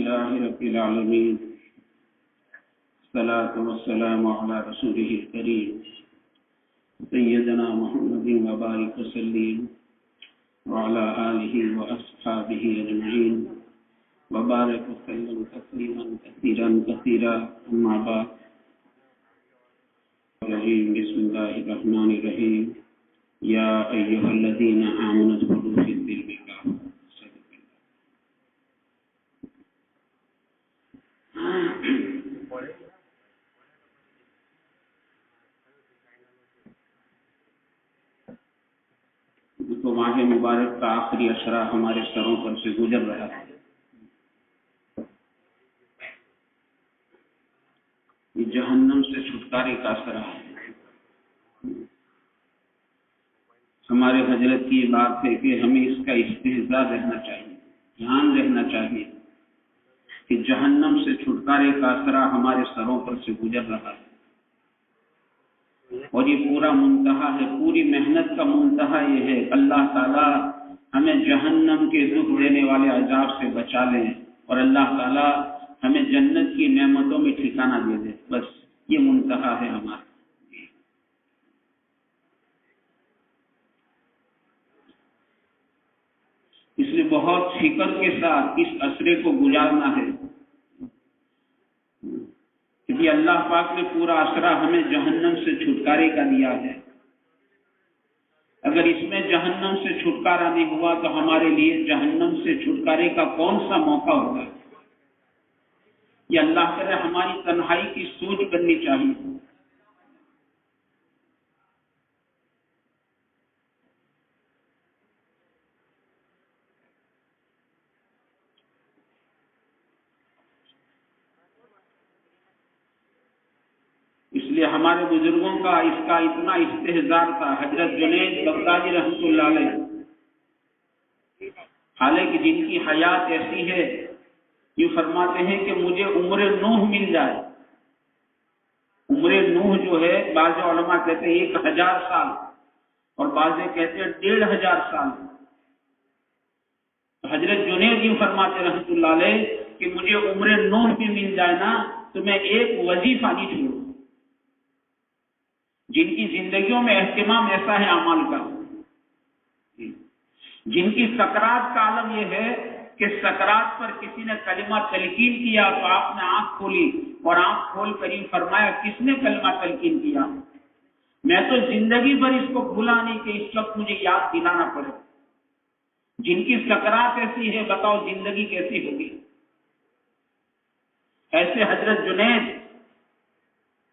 لله رب العالمين الصلاة والسلام على رسوله الكريم سيدنا محمد وبارك وسلم وعلى آله وأصحابه أجمعين وبارك وسلم تسليما كثيرا كثيرا أما بعد بسم الله الرحمن الرحيم يا أيها الذين آمنوا ادخلوا في السلم كافة. تو ماہ مبارک کا آخری اشرا ہمارے سروں پر سے گزر رہا ہے. یہ جہنم سے چھٹکارے کا اشرا ہے. ہمارے حضرت کی بات ہے کہ ہمیں اس کا استحضاء رہنا چاہیے، دھیان رہنا چاہیے کہ جہنم سے چھٹکارے کا اشرا ہمارے سروں پر سے گزر رہا ہے، اور یہ پورا منتہا ہے، پوری محنت کا منتہا یہ ہے اللہ تعالیٰ ہمیں جہنم کے دکھ دینے والے عذاب سے بچا لیں اور اللہ تعالیٰ ہمیں جنت کی نعمتوں میں ٹھکانہ دے دے. بس یہ منتہا ہے ہمارا. اس لیے بہت فکر کے ساتھ اس عصرے کو گزارنا ہے کہ اللہ پاک نے پورا عصرہ ہمیں جہنم سے چھٹکارے کا دیا ہے. اگر اس میں جہنم سے چھٹکارا نہیں ہوا تو ہمارے لیے جہنم سے چھٹکارے کا کون سا موقع ہوگا؟ یہ اللہ کرے ہماری تنہائی کی سوچ کرنی چاہیے. اس لیے ہمارے بزرگوں کا اس کا اتنا استحضار تھا. حضرت جنید بغدادی رحمۃ اللہ علیہ حالانکہ جن کی حیات ایسی ہے یہ فرماتے ہیں کہ مجھے عمر نوح مل جائے. عمر نوح جو ہے بعض علماء کہتے ہیں 1000 سال اور بعض کہتے ہیں 1500 سال. حضرت جنید یہ فرماتے رحمۃ اللہ علیہ کہ مجھے عمر نوح بھی مل جائے نا تو میں ایک وظیفہ نہیں چھوڑوں. جن کی زندگیوں میں اہتمام ایسا ہے اعمال کا، جن کی سکرات کا عالم یہ ہے کہ سکرات پر کسی نے کلمہ تلقین کیا تو آپ نے آنکھ کھولی اور آنکھ کھول کر یہ فرمایا کس نے کلمہ تلقین کیا؟ میں تو زندگی بھر اس کو بھولا نہیں کہ اس وقت مجھے یاد دلانا پڑے. جن کی سکرات ایسی ہے بتاؤ زندگی کیسی ہوگی؟ ایسے حضرت جنید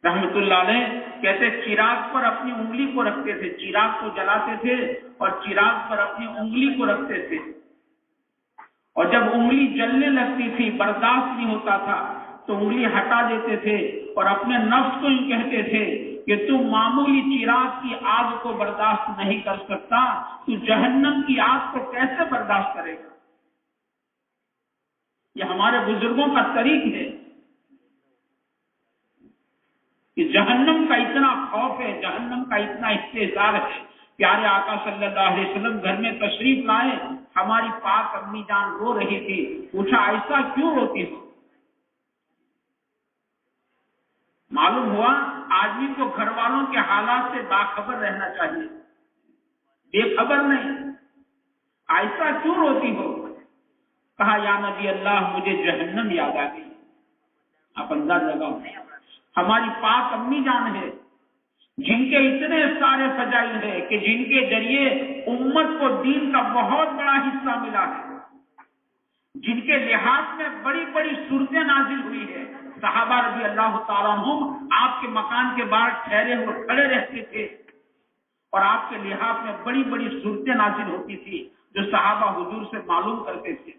رحمت اللہ علیہ کہتے چراغ پر اپنی انگلی کو رکھتے تھے، چراغ کو جلاتے تھے اور چراغ پر اپنی انگلی کو رکھتے تھے، اور جب انگلی جلنے لگتی تھی برداشت نہیں ہوتا تھا تو انگلی ہٹا دیتے تھے اور اپنے نفس کو یہ کہتے تھے کہ تم معمولی چراغ کی آگ کو برداشت نہیں کر سکتا تو جہنم کی آگ کو کیسے برداشت کرے گا؟ یہ ہمارے بزرگوں کا طریق ہے کہ جہنم کا اتنا خوف ہے، جہنم کا اتنا استحضار ہے. پیارے آقا صلی اللہ علیہ وسلم گھر میں تشریف لائے، ہماری پاک امی جان رو رہی تھی. پوچھا ایسا کیوں روتی ہو؟ معلوم ہوا آدمی کو گھر والوں کے حالات سے باخبر رہنا چاہیے، بے خبر نہیں. ایسا کیوں روتی ہو؟ کہا یا نبی اللہ مجھے جہنم یاد آ گئی. آپ انداز لگاؤ، ہماری پاک امی جان ہے جن کے اتنے سارے فضائل ہیں کہ جن کے ذریعے امت کو دین کا بہت بڑا حصہ ملا ہے، جن کے لحاظ میں بڑی بڑی صورتیں نازل ہوئی ہے. صحابہ رضی اللہ تعالیٰ عنہم آپ کے مکان کے باہر ٹھہرے ہوئے کھڑے رہتے تھے اور آپ کے لحاظ میں بڑی بڑی صورتیں نازل ہوتی تھی جو صحابہ حضور سے معلوم کرتے تھے.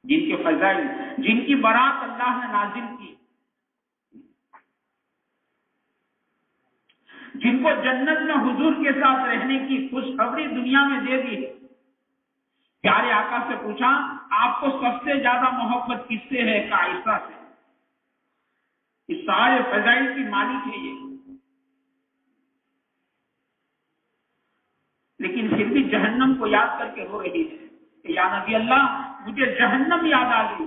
جن کے فضائل، جن کی برات اللہ نے نازل کی، جن کو جنت میں حضور کے ساتھ رہنے کی خوشخبری دنیا میں دے دی. پیارے آقا سے پوچھا آپ کو سب سے زیادہ محبت کس سے ہے؟ کہ عائشہ سے. اس سارے فضائل کی مالک ہے یہ، لیکن پھر بھی جہنم کو یاد کر کے رو رہی ہے کہ یا نبی اللہ مجھے جہنم یاد آ گئی.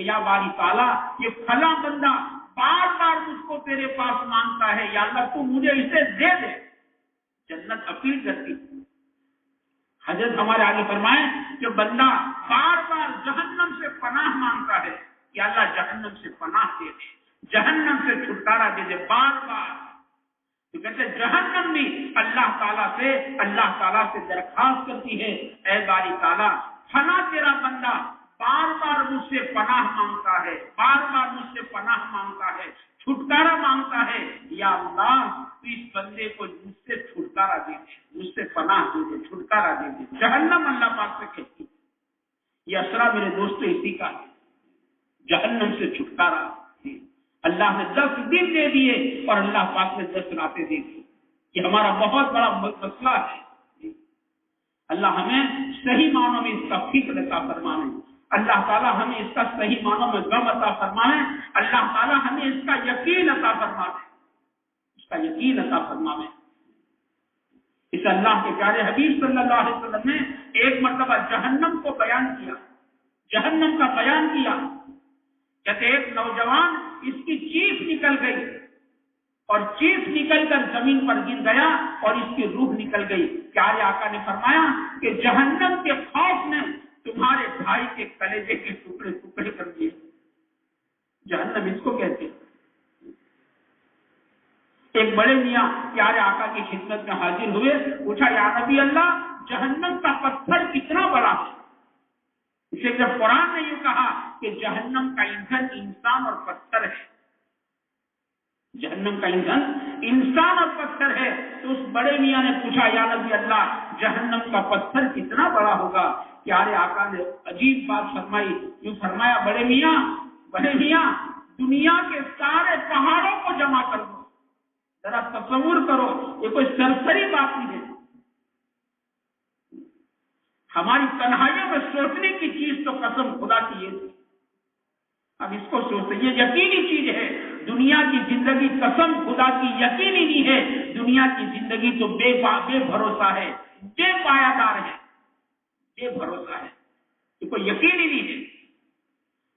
کہ یا باری تعالیٰ یہ فلاں بندہ بار بار مجھ کو تیرے پاس مانگتا ہے، یا اللہ تو مجھے اسے دے دے۔ جنت اپیل کرتی۔ حضرت ہمارے آگے فرمائیں کہ بندہ بار بار جہنم سے پناہ مانگتا ہے، یا اللہ جہنم سے پناہ دے دے، جہنم سے چھٹکارا دے دے، بار بار۔ تو کہتے جہنم بھی اللہ تعالیٰ سے درخواست کرتی ہے، اے باری تعالیٰ فلاں تیرا بندہ بار بار مجھ سے پناہ مانگتا ہے، بار بار مجھ سے پناہ مانگتا ہے، چھٹکارا مانگتا ہے، یا اللہ تو اس بندے کو مجھ سے چھٹکارا دے دے، مجھ سے پناہ دے دے، چھٹکارا دے دے۔ جہنم اللہ پاک سے کہتی، یہ اسرا میرے دوستو اسی کا ہے، جہنم سے چھٹکارا۔ اللہ نے 10 دن دے دیے اور اللہ پاک نے 10 راتیں دے دی۔ یہ ہمارا بہت بڑا مسئلہ ہے۔ اللہ ہمیں صحیح معنوں میں اس کا فکر عطا فرمائے، اللہ تعالیٰ ہمیں اس کا صحیح معنوں میں غم عطا فرمائے، اللہ تعالیٰ ہمیں اس کا یقین عطا فرمائے، اس کا یقین عطا فرمائے۔ اس اللہ کے پیارے حبیب صلی اللہ علیہ وسلم نے ایک مرتبہ جہنم کو بیان کیا، جہنم کا بیان کیا۔ کہتے ایک نوجوان اس کی چیخ نکل گئی اور چیخ نکل کر زمین پر گر گیا اور اس کی روح نکل گئی۔ پیارے آقا نے فرمایا کہ جہنم کے خوف نے تمہارے بھائی کے کلیجے کے ٹکڑے ٹکڑے کر دیے۔ جہنم اس کو کہتے ہیں۔ ایک بڑے میاں پیارے آقا کی خدمت میں حاضر ہوئے، پوچھا یا نبی اللہ جہنم کا پتھر کتنا بڑا ہے؟ اسے جب قرآن نے یوں کہا کہ جہنم کا ایندھن انسان اور پتھر ہے، جہنم کا ایندھن انسان اور پتھر ہے، تو اس بڑے میاں نے پوچھا یا نبی اللہ جہنم کا پتھر کتنا بڑا ہوگا؟ پیارے آقا نے عجیب بات فرمائی، یوں فرمایا بڑے میاں دنیا کے سارے پہاڑوں کو جمع کر دو۔ ذرا تصور کرو، یہ کوئی سرسری بات نہیں ہے، ہماری تنہائیوں میں سوچنے کی چیز تو قسم خدا کی ہے۔ اب اس کو سوچتے، یہ یقینی چیز ہے، دنیا کی زندگی قسم خدا کی یقینی نہیں ہے، دنیا کی زندگی تو بے بھروسہ ہے، بے پایدار ہے، بے بھروسہ ہے، یہ کوئی یقینی نہیں ہے۔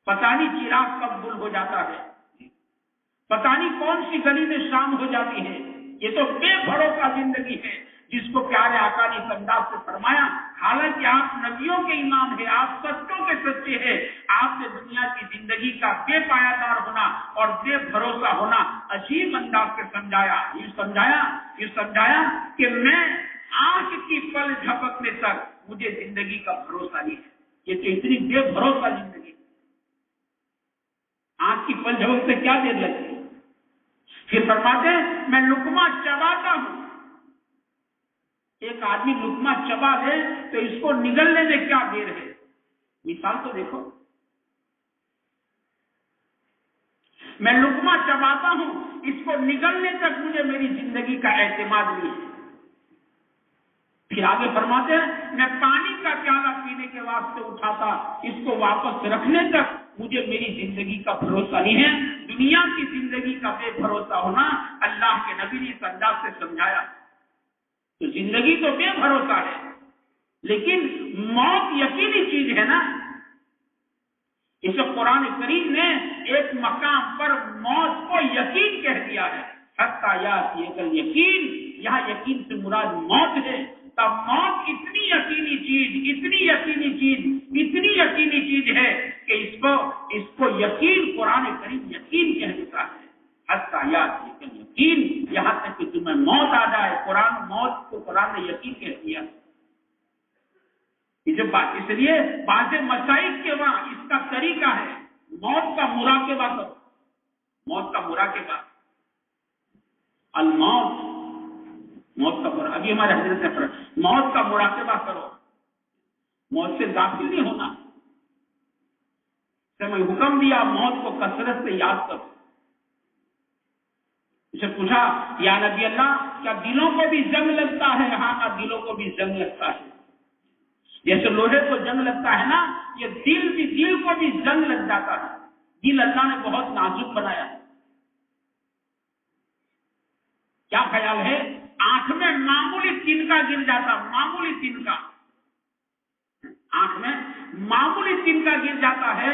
پتہ نہیں چراغ کب گل ہو جاتا ہے، پتہ نہیں کون سی گلی میں شام ہو جاتی ہے، یہ تو بے بھروسہ زندگی ہے، جس کو پیارے آقا نے اس انداز سے فرمایا، حالانکہ آپ نبیوں کے امام ہیں، آپ سچوں کے سچے ہیں، آپ نے دنیا کی زندگی کا بے پایدار ہونا اور بے بھروسہ ہونا عجیب انداز سے سمجھایا۔ یہ سمجھایا کہ میں آنکھ کی پل جھپکنے تک مجھے زندگی کا بھروسہ نہیں ہے، یہ تو اتنی بے بھروسہ زندگی، آنکھ کی پل جھپکتے کیا دیر لگتی ہے؟ پھر فرماتے ہیں میں لقمہ چباتا ہوں، ایک آدمی لقمہ چبا لے تو اس کو نگلنے میں کیا دیر ہے؟ مثال تو دیکھو، میں لقمہ چباتا ہوں، اس کو نگلنے تک مجھے میری زندگی کا اعتماد نہیں ہے۔ پھر آگے فرماتے ہیں میں پانی کا پیالہ پینے کے واسطے اٹھاتا، اس کو واپس رکھنے تک مجھے میری زندگی کا بھروسہ نہیں ہے۔ دنیا کی زندگی کا بے بھروسہ ہونا اللہ کے نبی نے اس انداز سے سمجھایا۔ تو زندگی تو بے بھروسہ ہے، لیکن موت یقینی چیز ہے نا۔ اسے قرآن کریم نے ایک مقام پر موت کو یقین کہہ دیا ہے، حتی یاتیک الیقین، یہاں یقین سے مراد موت ہے۔ تب موت اتنی یقینی چیز ہے کہ اس کو یقین قرآن کریم یقین کہہ دیتا ہے، حتی یاتیک الیقین، یہاں تک کہ تمہیں موت آ جائے، موت کو قرآن نے یقین کہہ دیا۔ اس لیے بعض مسائل کے وہاں اس کا طریقہ ہے، موت کا مراقبہ کرو، موت کا مراقبہ، موت کا مراقبہ، ابھی ہمارے حضرت نے فرمایا موت کا مراقبہ کرو، موت سے غافل نہیں ہونا۔ میں حکم دیا موت کو کثرت سے یاد کرو۔ اسے پوچھا یا نبی اللہ کیا دلوں کو بھی زنگ لگتا ہے؟ ہاں کا دلوں کو بھی زنگ لگتا ہے، جیسے لوہے کو جنگ لگتا ہے نا، یہ دل کو بھی زنگ لگ جاتا ہے۔ دل اللہ نے بہت نازک بنایا ہے۔ کیا خیال ہے آنکھ میں معمولی تنکا گر جاتا، معمولی تنکا، آنکھ میں معمولی تنکا گر جاتا ہے،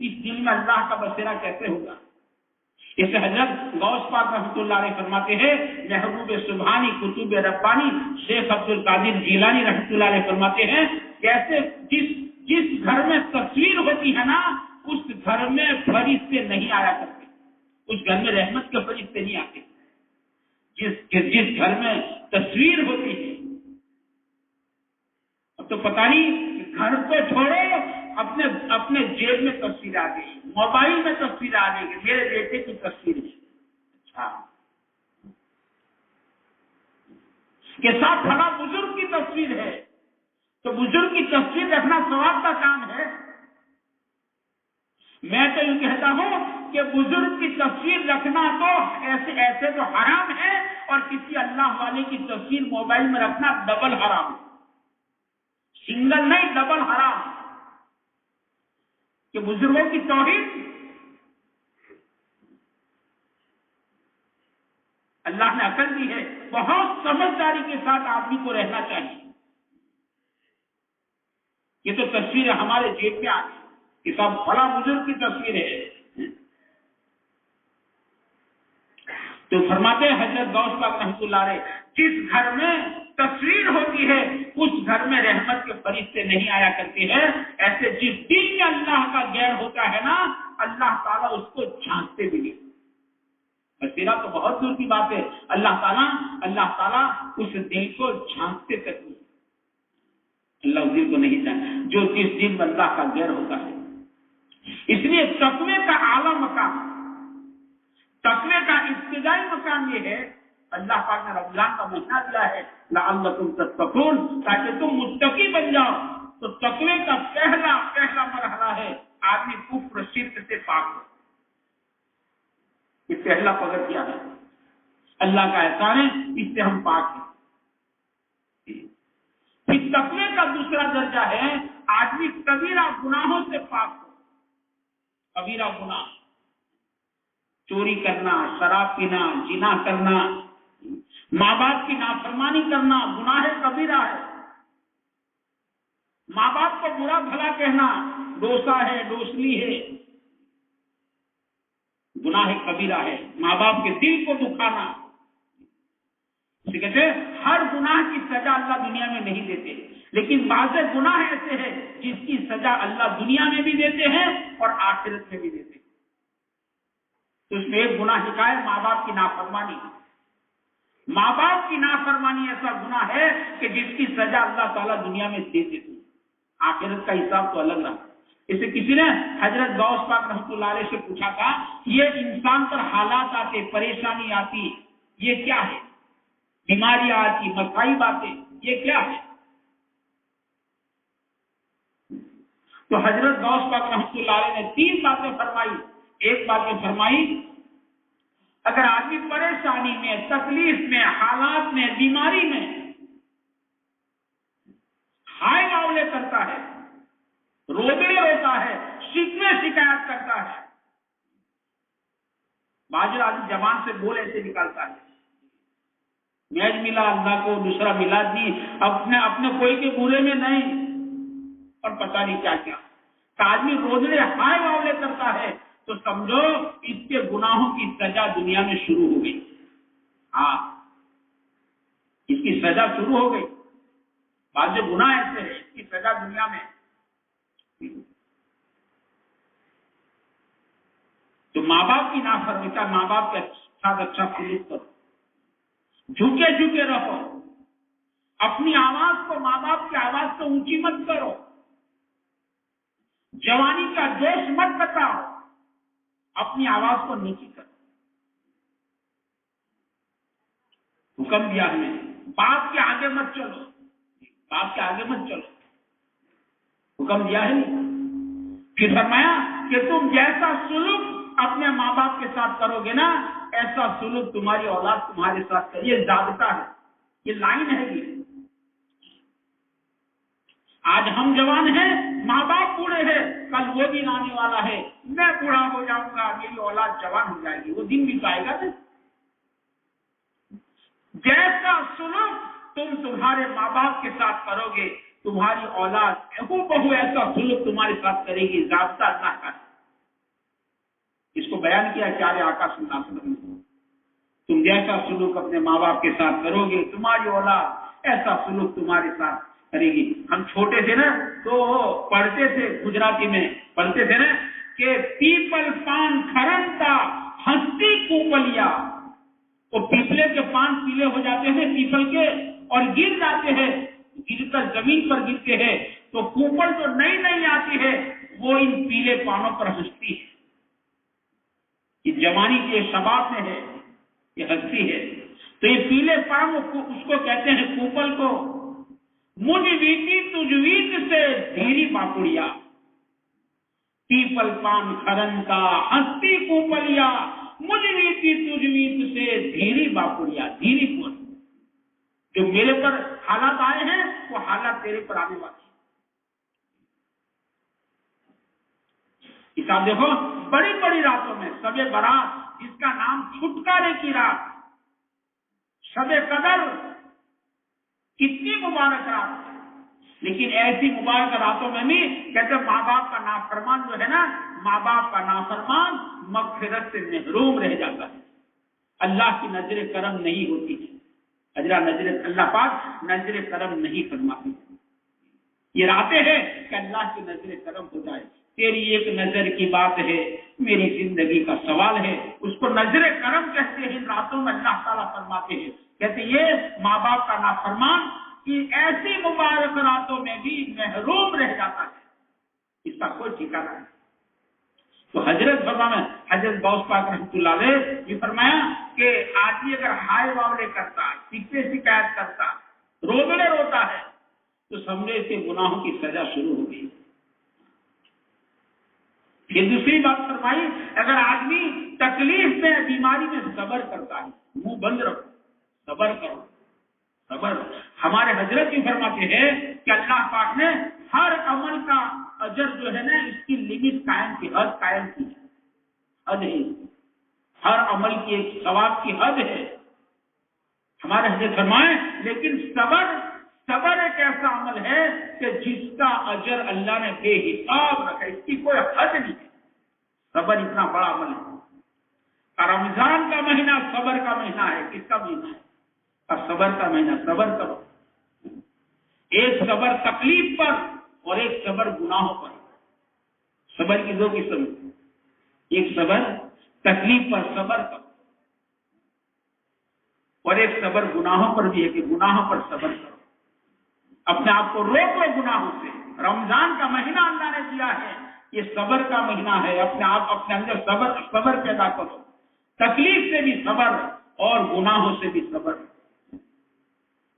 اس دل میں اللہ کا بسیرا کیسے ہوگا؟ اسے حضرت غوث پاک رحمۃ اللہ علیہ فرماتے ہیں، محبوب سبحانی قطب ربانی شیخ عبد القادر جیلانی رحمۃ اللہ علیہ فرماتے ہیں، کیسے جس گھر میں تصویر ہوتی ہے نا، اس گھر میں فرشتے نہیں آیا کرتے، اس گھر میں رحمت کے فرشتے نہیں آتے۔ جس گھر میں تصویر ہوتی ہے، اب تو پتہ نہیں، گھر کو چھوڑو، اپنے جیب میں تصویر آ گئی، موبائل میں تصویر آ گئی، میرے بیٹے کی تصویر ہے، اچھا کے ساتھ کھڑا بزرگ کی تصویر ہے، تو بزرگ کی تصویر رکھنا ثواب کا کام ہے۔ میں تو یہ کہتا ہوں کہ بزرگ کی تصویر رکھنا تو ایسے تو حرام ہے، اور کسی اللہ والے کی تصویر موبائل میں رکھنا ڈبل حرام ہے، سنگل نہیں ڈبل حرام، کہ بزرگوں کی توہین۔ اللہ نے عقل دی ہے، بہت سمجھداری کے ساتھ آدمی کو رہنا چاہیے۔ یہ تو تصویریں ہمارے جیب میں آ گئی کہ سب بڑا بزرگ کی تصویر ہے، تو فرماتے ہیں حضرت غوث پاک رحمۃ اللہ علیہ، جس گھر میں تصویر ہوتی ہے اس گھر میں رحمت کے فرشتے نہیں آیا کرتے ہیں۔ ایسے جس دل میں اللہ کا غیر ہوتا ہے نا، اللہ تعالیٰ اس کو جھانکتے بھی نہیں۔ بسیرا تو بہت دور کی بات ہے، اللہ تعالیٰ اس دل کو جھانکتے تک نہیں، اللہ اس دل کو نہیں جانتا جو جس دل میں اللہ کا غیر ہوتا ہے۔ اس لیے تقوی کا اعلیٰ مقام، تقوی کا ابتدائی مقام یہ ہے، اللہ پاک نے رمضان کا مہینہ دیا ہے لعلکم تتقون، تاکہ تم متقی بن جاؤ۔ تو تقوی کا پہلا مرحلہ ہے آدمی کفر شرک سے پاک ہو، یہ پہلا پگڑ کیا ہے، اللہ کا احسان ہے، اس سے ہم پاک ہیں۔ پھر تقوی کا دوسرا درجہ ہے آدمی کبیرہ گناہوں سے پاک ہو، کبیرہ گناہ، چوری کرنا، شراب پینا، زنا کرنا، ماں باپ کی نافرمانی کرنا گناہ کبیرہ ہے، ماں باپ کو برا بھلا کہنا، ڈوسا ہے، ڈوسلی ہے، گناہ کبیرہ ہے، ماں باپ کے دل کو دکھانا۔ اسے کہتے ہیں ہر گناہ کی سزا اللہ دنیا میں نہیں دیتے، لیکن بعض گناہ ایسے ہیں جس کی سزا اللہ دنیا میں بھی دیتے ہیں اور آخرت میں بھی دیتے ہیں۔ تو اس میں ایک گناہ لکھا ہے ماں باپ کی نافرمانی۔ ماں باپ کی نافرمانی ایسا گناہ ہے کہ جس کی سزا اللہ تعالیٰ دنیا میں دے دیتے ہیں، آخرت کا حساب تو الگ رہا۔ اسے کسی نے حضرت غوث پاک رحمۃ اللہ علیہ سے پوچھا تھا، یہ انسان پر حالات آتے، پریشانی آتی، یہ کیا ہے؟ بیماریاں آتی، مسائل آتے، یہ کیا ہے؟ تو حضرت غوث پاک رحمۃ اللہ علیہ نے 3 باتیں فرمائی۔ ایک بات یہ فرمائی، اگر آدمی پریشانی میں، تکلیف میں، حالات میں، بیماری میں ہائے واولے کرتا ہے، روبے روتا ہے، شکوے شکایت کرتا ہے، بعض آدمی زبان سے بول ایسے نکالتا ہے، میج ملا اللہ کو، دوسرا ملاد نہیں، اپنے کوئی کے برے میں نہیں، اور پتہ نہیں کیا کیا، آدمی روزے ہائے واولے کرتا ہے تو سمجھو اس کے گناہوں کی سزا دنیا میں شروع ہو گئی۔ ہاں، اس کی سزا شروع ہو گئی، بعض گناہ ایسے ہیں اس کی سزا دنیا میں۔ تو ماں باپ کی نافرمانی کا، ماں باپ کے ساتھ اچھا سلوک کرو، جھکے جھکے رہو، اپنی آواز کو ماں باپ کی آواز کو اونچی مت کرو، جوانی کا جوش مت بتاؤ، اپنی آواز کو نیچی کرو۔ حکم دیا ہمیں باپ کے آگے مت چلو، باپ کے آگے مت چلو، حکم دیا ہے نہیں۔ پھر فرمایا کہ تم جیسا سلوک اپنے ماں باپ کے ساتھ کرو گے نا، ایسا سلوک تمہاری اولاد تمہارے ساتھ کرے، یہ ضابطہ ہے، یہ لائن ہے۔ یہ آج ہم جوان ہیں، ماں باپ بوڑھے ہیں، کل وہ دن آنے والا ہے، میں بوڑھا ہو جاؤں گا، میری اولاد جوان ہو جائے گی، وہ دن بھی آئے گا نا۔ جیسا سلوک تم تمہارے ماں باپ کے ساتھ کرو گے، تمہاری اولاد بہو ایسا سلوک تمہارے ساتھ کرے گی، ضابطہ اللہ کا۔ بیان کیا پیارے آقا صلی اللہ علیہ وسلم نے، تم جیسا سلوک اپنے ماں باپ کے ساتھ کرو گے تمہاری اولاد ایسا سلوک تمہارے ساتھ کرے گی۔ ہم چھوٹے تھے نا تو پڑھتے تھے، گجراتی میں پڑھتے تھے نا کہ پیپل پان کھرنتا ہستی کوپلیا، وہ پیپلے کے پان پیلے ہو جاتے ہیں پیپل کے اور گر جاتے ہیں، گر کر زمین پر گرتے ہیں تو کوپل جو نئی نئی آتی ہے وہ ان پیلے پانوں پر ہنستی ہے، یہ جوانی کے شباب میں ہے، یہ ہستی ہے۔ تو یہ پیلے پان اس کو کہتے ہیں کوپل کو، مجھ ویتی تجھ ویت سے دھیری باپڑیا، پیپل پان کھرن کا ہستی کوپلیا، مجھ ویتی تجھ ویت سے دھیری باپڑیا، دھیری پور، جو میرے پر حالات آئے ہیں وہ حالات تیرے پر آنے والے ہیں۔ حساب دیکھو، بڑی بڑی راتوں میں شب برات جس کا نام چھٹکارے کی رات، شب قدر، کتنی مبارک رات ہے، لیکن ایسی مبارک راتوں میں بھی کہتے ہیں ماں باپ کا نافرمان جو ہے نا، ماں باپ کا نافرمان مغفرت سے محروم رہ جاتا ہے، اللہ کی نظر کرم نہیں ہوتی ہے، اللہ پاک نظر کرم نہیں فرماتی۔ یہ راتیں ہیں کہ اللہ کی نظر کرم ہو جائے، تیری ایک نظر کی بات ہے، میری زندگی کا سوال ہے، اس کو نظر کرم کہتے ہیں۔ ان راتوں میں اللہ تعالیٰ فرماتے ہیں، کہتے یہ ماں باپ کا نافرمان کہ ایسی مبارک راتوں میں بھی محروم رہ جاتا ہے، اس کا کوئی ٹھکانا نہیں۔ تو حضرت غوث پاک رحمۃ اللہ علیہ یہ فرمایا کہ آدمی اگر ہائے واولے کرتا، شکایت کرتا، روزنے روتا ہے تو سمجھے اس کے گناہوں کی سزا شروع ہو گئی۔ یہ دوسری بات فرمائی، اگر آدمی تکلیف میں بیماری میں صبر کرتا ہے، منہ بند رکھو، صبر کرو، صبر۔ ہمارے حضرت بھی فرماتے ہیں کہ اللہ پاک نے ہر عمل کا اجر جو ہے نا اس کی لمٹ قائم کی، حد قائم کی ہے، حد ہے، ہر عمل کی ایک ثواب کی حد ہے۔ ہمارے حضرت فرمائے لیکن صبر ایک ایسا عمل ہے کہ جس کا اجر اللہ نے بے حساب رکھا، اس کی کوئی حد نہیں ہے۔ صبر اتنا بڑا عمل ہے۔ رمضان کا مہینہ صبر کا مہینہ ہے، کس کا مہینہ ہے؟ اور صبر کا مہینہ، صبر کرو۔ ایک صبر تکلیف پر اور ایک صبر گناہوں پر۔ صبر کی دو قسم، ایک صبر تکلیف پر صبر کرو اور ایک صبر گناہوں پر بھی ہے کہ گناہوں پر صبر کرو، اپنے آپ کو روک لو گناہوں سے۔ رمضان کا مہینہ اللہ نے دیا ہے، یہ صبر کا مہینہ ہے، اپنے آپ اپنے اندر صبر پیدا کرو، تکلیف سے بھی صبر اور گناہوں سے بھی صبر۔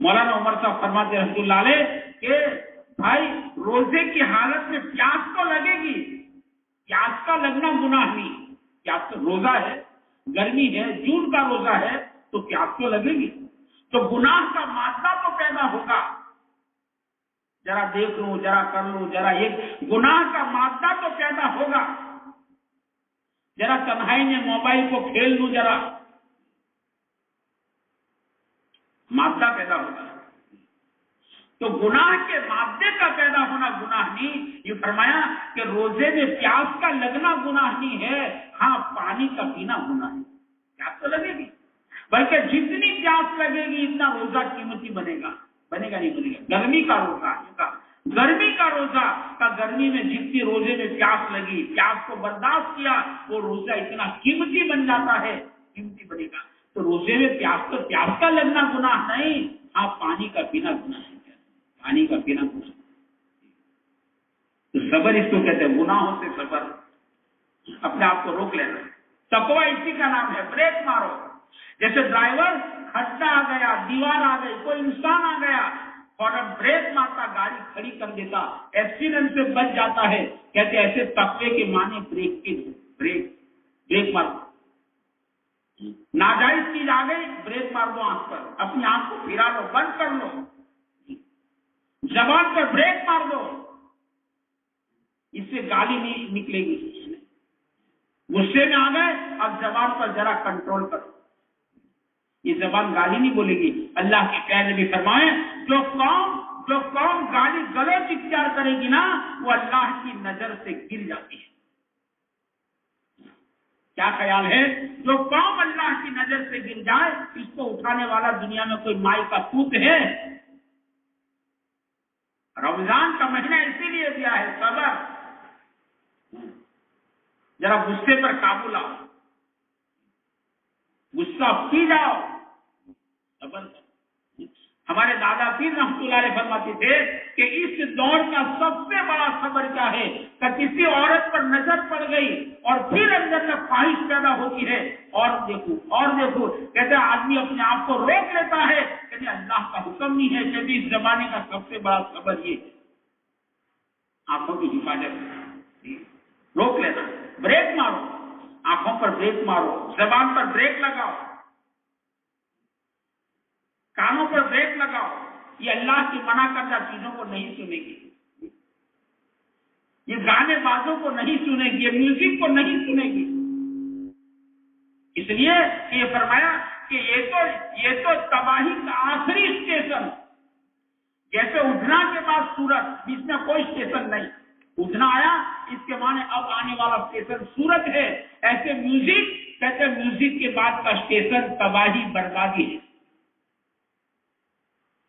مولانا عمر صاحب فرماتے رحمۃ اللہ علیہ کہ بھائی روزے کی حالت میں پیاس تو لگے گی، پیاس کا لگنا گناہ نہیں، پیاس تو روزہ ہے، گرمی ہے، جون کا روزہ ہے تو پیاس تو لگے گی، تو گناہ کا مادہ تو پیدا ہوگا، ذرا دیکھ لوں، ذرا کر لوں، ذرا یہ گناہ کا مادہ تو پیدا ہوگا، ذرا تنہائی میں موبائل کو کھیل لوں، ذرا مادہ پیدا ہوگا۔ تو گناہ کے مادے کا پیدا ہونا گناہ نہیں، یہ فرمایا کہ روزے میں پیاس کا لگنا گناہ نہیں ہے، ہاں پانی کا پینا گناہ ہے۔ پیاس تو لگے گی، بلکہ جتنی پیاس لگے گی اتنا روزہ قیمتی بنے گا نہیں بنے گا۔ گرمی کا روزہ کا گرمی میں جتنی روزے میں پیاس لگی، پیاس کو برداشت کیا، وہ روزہ اتنا قیمتی بن جاتا ہے، قیمتی بنے گا۔ تو روزے میں پیاس کا لگنا گناہ نہیں، ہاں پانی کا پینا گناہ ہے، پانی کا پینا گناہ۔ تو صبر اس کو کہتے ہیں، گناہوں سے صبر، اپنے آپ کو روک لینا۔ تقویٰ اسی کا نام ہے، بریک مارو۔ جیسے ڈرائیور کھڈا آ گیا، دیوار آ گئی، کوئی انسان آ گیا اور اب بریک مارتا، گاڑی کھڑی کر دیتا، ایکسیڈنٹ سے بچ جاتا ہے، کہتے ایسے تقوی کے معنی بریک مارو۔ ناجائز چیز آ گئی، بریک مار دو، آنکھ پر اپنی آنکھ کو پھرا لو، بند کر لو، زبان پر بریک مار دو، اس سے گالی نہیں نکلے گی۔ غصے میں آ گئے، اب زبان پر ذرا کنٹرول کرو، یہ زبان گالی نہیں بولے گی۔ اللہ کے پیارے نبی فرمائے جو قوم گالی گلوچ اختیار کرے گی نا، وہ اللہ کی نظر سے گر جاتی ہے۔ کیا خیال ہے جو قوم اللہ کی نظر سے گر جائے اس کو اٹھانے والا دنیا میں کوئی مائی کا پوت ہے؟ رمضان کا مہینہ اسی لیے دیا ہے صبر. ذرا غصے پر قابو لاؤ, غصہ پی جاؤ, صبر. ہمارے دادا پیر رحمۃ اللہ علیہ فرماتے تھے کہ اس دور کا سب سے بڑا صبر کیا ہے کہ کسی عورت پر نظر پڑ گئی اور پھر اندر میں خواہش پیدا ہوتی ہے اور دیکھو کہتے آدمی اپنے آپ کو روک لیتا ہے, کہتے اللہ کا حکم نہیں ہے. کہتے اس زمانے کا سب سے بڑا صبر یہ ہے, آنکھوں کی حفاظت, روک لینا, بریک مارو, آنکھوں پر بریک مارو, زبان پر بریک لگاؤ, کانوں پر بریک لگاؤ. یہ اللہ کی منع کردہ چیزوں کو نہیں سنے گی, یہ گانے بازوں کو نہیں سنے گی, یہ میوزک کو نہیں سنے گی. اس لیے یہ فرمایا کہ یہ تو تباہی کا آخری اسٹیشن, جیسے اٹھنا کے بعد سورج, جس میں کوئی اسٹیشن نہیں, اٹھنا آیا اس کے معنی اب آنے والا اسٹیشن سورج ہے. ایسے میوزک, کہتے میوزک کے بعد کا اسٹیشن تباہی بربادی ہے.